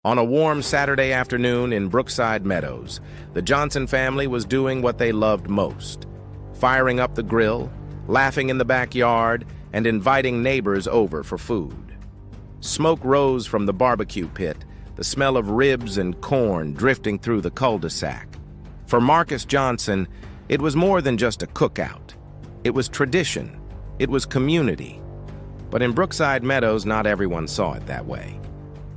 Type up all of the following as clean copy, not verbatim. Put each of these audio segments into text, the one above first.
On a warm Saturday afternoon in Brookside Meadows, the Johnson family was doing what they loved most: firing up the grill, laughing in the backyard, and inviting neighbors over for food. Smoke rose from the barbecue pit, the smell of ribs and corn drifting through the cul-de-sac. For Marcus Johnson, it was more than just a cookout. It was tradition. It was community. But in Brookside Meadows, not everyone saw it that way.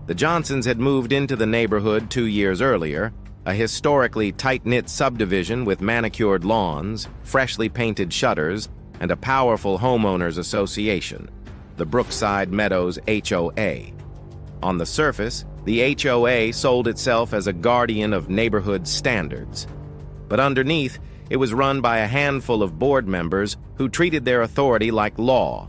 The Johnsons had moved into the neighborhood 2 years earlier, a historically tight-knit subdivision with manicured lawns, freshly painted shutters, and a powerful homeowners association, the Brookside Meadows HOA. On the surface, the HOA sold itself as a guardian of neighborhood standards. But underneath, it was run by a handful of board members who treated their authority like law.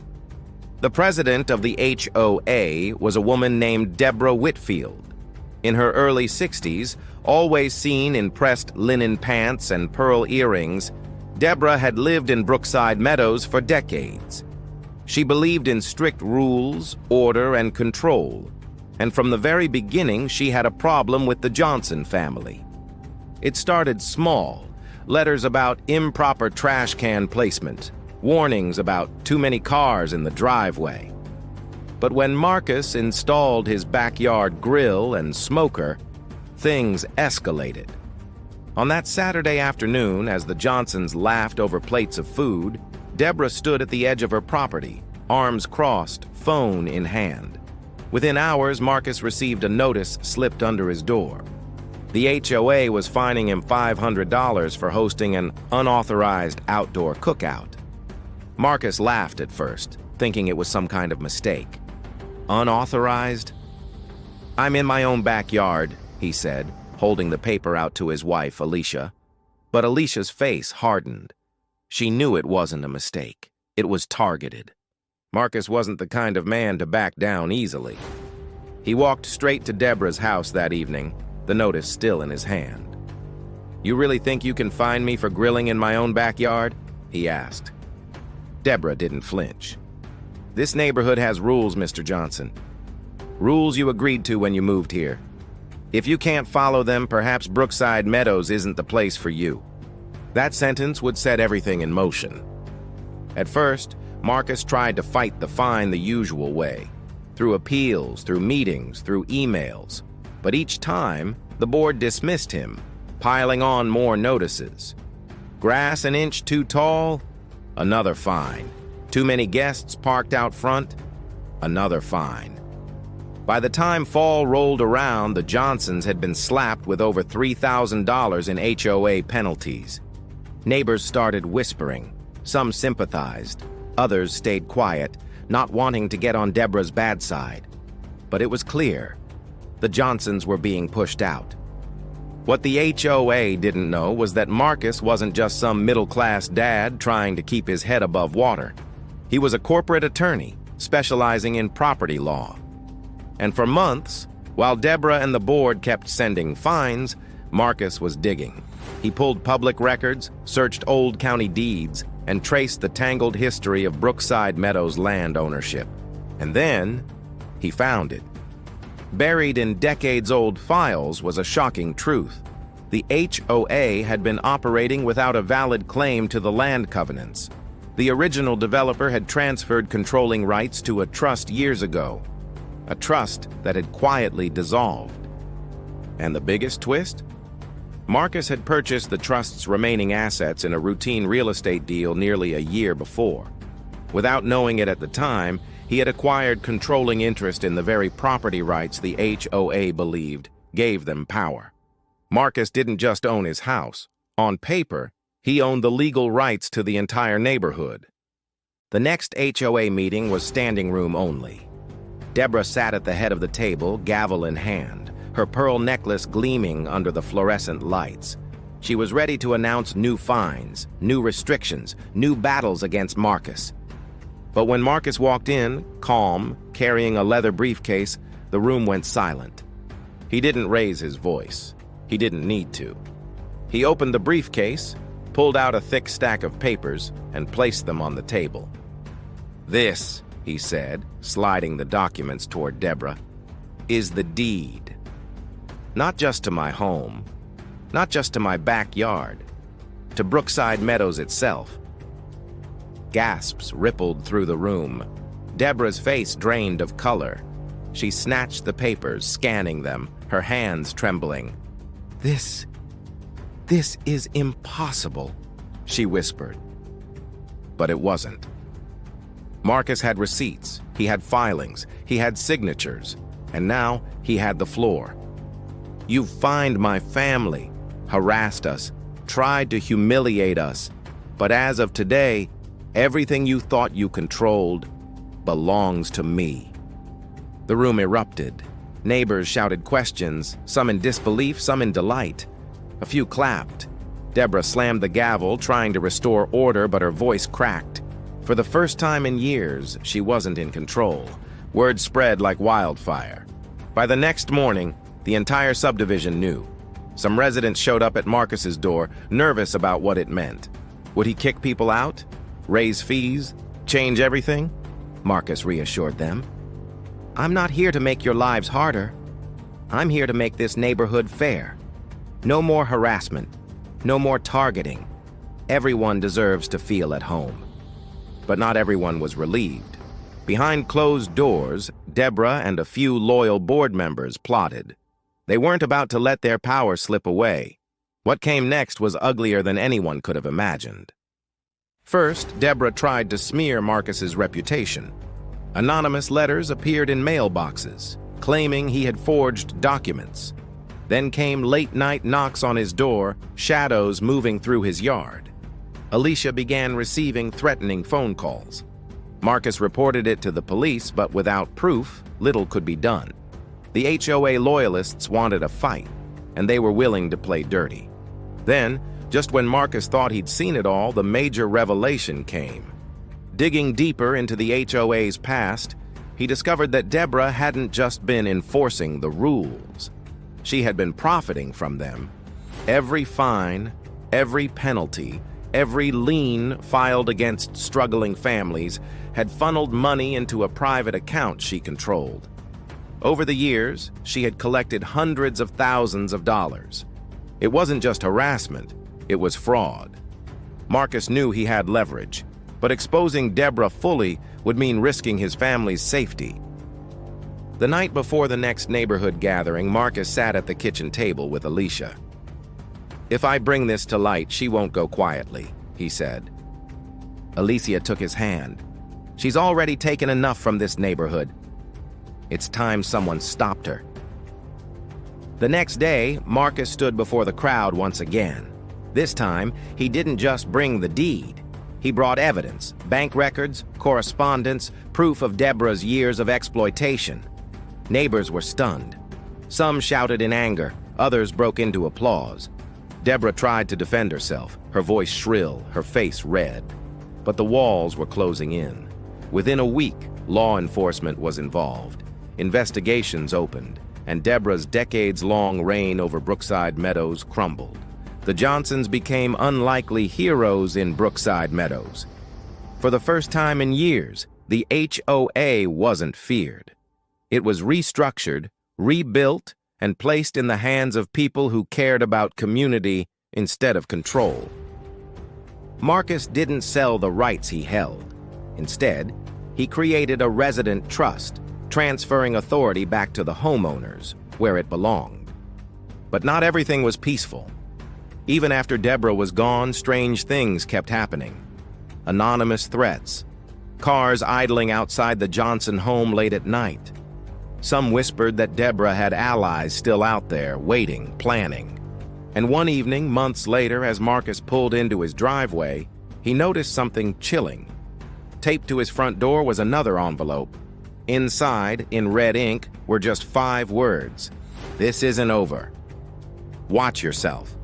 The president of the HOA was a woman named Deborah Whitfield. In her early 60s, always seen in pressed linen pants and pearl earrings, Deborah had lived in Brookside Meadows for decades. She believed in strict rules, order, and control, and from the very beginning she had a problem with the Johnson family. It started small: letters about improper trash can placement, warnings about too many cars in the driveway. But when Marcus installed his backyard grill and smoker, things escalated. On that Saturday afternoon, as the Johnsons laughed over plates of food, Deborah stood at the edge of her property, arms crossed, phone in hand. Within hours, Marcus received a notice slipped under his door. The HOA was fining him $500 for hosting an unauthorized outdoor cookout. Marcus laughed at first, thinking it was some kind of mistake. Unauthorized? "I'm in my own backyard," he said, holding the paper out to his wife, Alicia. But Alicia's face hardened. She knew it wasn't a mistake. It was targeted. Marcus wasn't the kind of man to back down easily. He walked straight to Deborah's house that evening, the notice still in his hand. "You really think you can find me for grilling in my own backyard?" he asked. Deborah didn't flinch. "This neighborhood has rules, Mr. Johnson. Rules you agreed to when you moved here. If you can't follow them, perhaps Brookside Meadows isn't the place for you." That sentence would set everything in motion. At first, Marcus tried to fight the fine the usual way, through appeals, through meetings, through emails. But each time, the board dismissed him, piling on more notices. Grass an inch too tall? Another fine. Too many guests parked out front? Another fine. By the time fall rolled around, the Johnsons had been slapped with over $3,000 in HOA penalties. Neighbors started whispering. Some sympathized. Others stayed quiet, not wanting to get on Deborah's bad side. But it was clear. The Johnsons were being pushed out. What the HOA didn't know was that Marcus wasn't just some middle-class dad trying to keep his head above water. He was a corporate attorney, specializing in property law. And for months, while Deborah and the board kept sending fines, Marcus was digging. He pulled public records, searched old county deeds, and traced the tangled history of Brookside Meadows land ownership. And then, he found it. Buried in decades-old files was a shocking truth. The HOA had been operating without a valid claim to the land covenants. The original developer had transferred controlling rights to a trust years ago, a trust that had quietly dissolved. And the biggest twist? Marcus had purchased the trust's remaining assets in a routine real estate deal nearly a year before. Without knowing it at the time, he had acquired controlling interest in the very property rights the HOA believed gave them power. Marcus didn't just own his house. On paper, he owned the legal rights to the entire neighborhood. The next HOA meeting was standing room only. Deborah sat at the head of the table, gavel in hand, her pearl necklace gleaming under the fluorescent lights. She was ready to announce new fines, new restrictions, new battles against Marcus. But when Marcus walked in, calm, carrying a leather briefcase, the room went silent. He didn't raise his voice. He didn't need to. He opened the briefcase, pulled out a thick stack of papers, and placed them on the table. "This," he said, sliding the documents toward Deborah, "is the deed. Not just to my home, not just to my backyard, to Brookside Meadows itself. Gasps rippled through the room. Deborah's face drained of color. She snatched the papers, scanning them, her hands trembling. This is impossible, she whispered. But it wasn't. Marcus had receipts, he had filings, he had signatures, and now he had the floor. You fined my family, harassed us, tried to humiliate us, but as of today, everything you thought you controlled belongs to me. The room erupted. Neighbors shouted questions, some in disbelief, some in delight. A few clapped. Deborah slammed the gavel, trying to restore order, but her voice cracked. For the first time in years, she wasn't in control. Word spread like wildfire. By the next morning, the entire subdivision knew. Some residents showed up at Marcus's door, nervous about what it meant. Would he kick people out? Raise fees? Change everything? Marcus reassured them. I'm not here to make your lives harder. I'm here to make this neighborhood fair. No more harassment. No more targeting. Everyone deserves to feel at home. But not everyone was relieved. Behind closed doors, Deborah and a few loyal board members plotted. They weren't about to let their power slip away. What came next was uglier than anyone could have imagined. First, Deborah tried to smear Marcus's reputation. Anonymous letters appeared in mailboxes, claiming he had forged documents. Then came late-night knocks on his door, shadows moving through his yard. Alicia began receiving threatening phone calls. Marcus reported it to the police, but without proof, little could be done. The HOA loyalists wanted a fight, and they were willing to play dirty. Then, just when Marcus thought he'd seen it all, the major revelation came. Digging deeper into the HOA's past, he discovered that Deborah hadn't just been enforcing the rules. She had been profiting from them. Every fine, every penalty, every lien filed against struggling families had funneled money into a private account she controlled. Over the years, she had collected hundreds of thousands of dollars. It wasn't just harassment, it was fraud. Marcus knew he had leverage, but exposing Deborah fully would mean risking his family's safety. The night before the next neighborhood gathering, Marcus sat at the kitchen table with Alicia. If I bring this to light, she won't go quietly, he said. Alicia took his hand. She's already taken enough from this neighborhood. It's time someone stopped her. The next day, Marcus stood before the crowd once again. This time, he didn't just bring the deed. He brought evidence, bank records, correspondence, proof of Deborah's years of exploitation. Neighbors were stunned. Some shouted in anger, others broke into applause. Deborah tried to defend herself, her voice shrill, her face red. But the walls were closing in. Within a week, law enforcement was involved. Investigations opened, and Deborah's decades-long reign over Brookside Meadows crumbled. The Johnsons became unlikely heroes in Brookside Meadows. For the first time in years, the HOA wasn't feared. It was restructured, rebuilt, and placed in the hands of people who cared about community instead of control. Marcus didn't sell the rights he held. Instead, he created a resident trust, transferring authority back to the homeowners, where it belonged. But not everything was peaceful. Even after Deborah was gone, strange things kept happening. Anonymous threats, cars idling outside the Johnson home late at night. Some whispered that Deborah had allies still out there, waiting, planning. And one evening, months later, as Marcus pulled into his driveway, he noticed something chilling. Taped to his front door was another envelope. Inside, in red ink, were just 5 words. This isn't over. Watch yourself.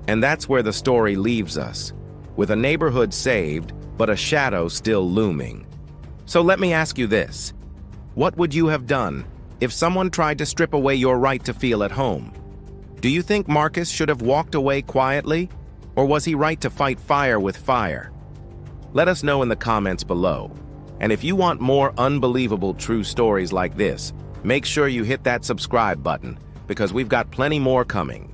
And that's where the story leaves us, with a neighborhood saved, but a shadow still looming. So let me ask you this. What would you have done if someone tried to strip away your right to feel at home? Do you think Marcus should have walked away quietly, or was he right to fight fire with fire? Let us know in the comments below. And if you want more unbelievable true stories like this, make sure you hit that subscribe button because we've got plenty more coming.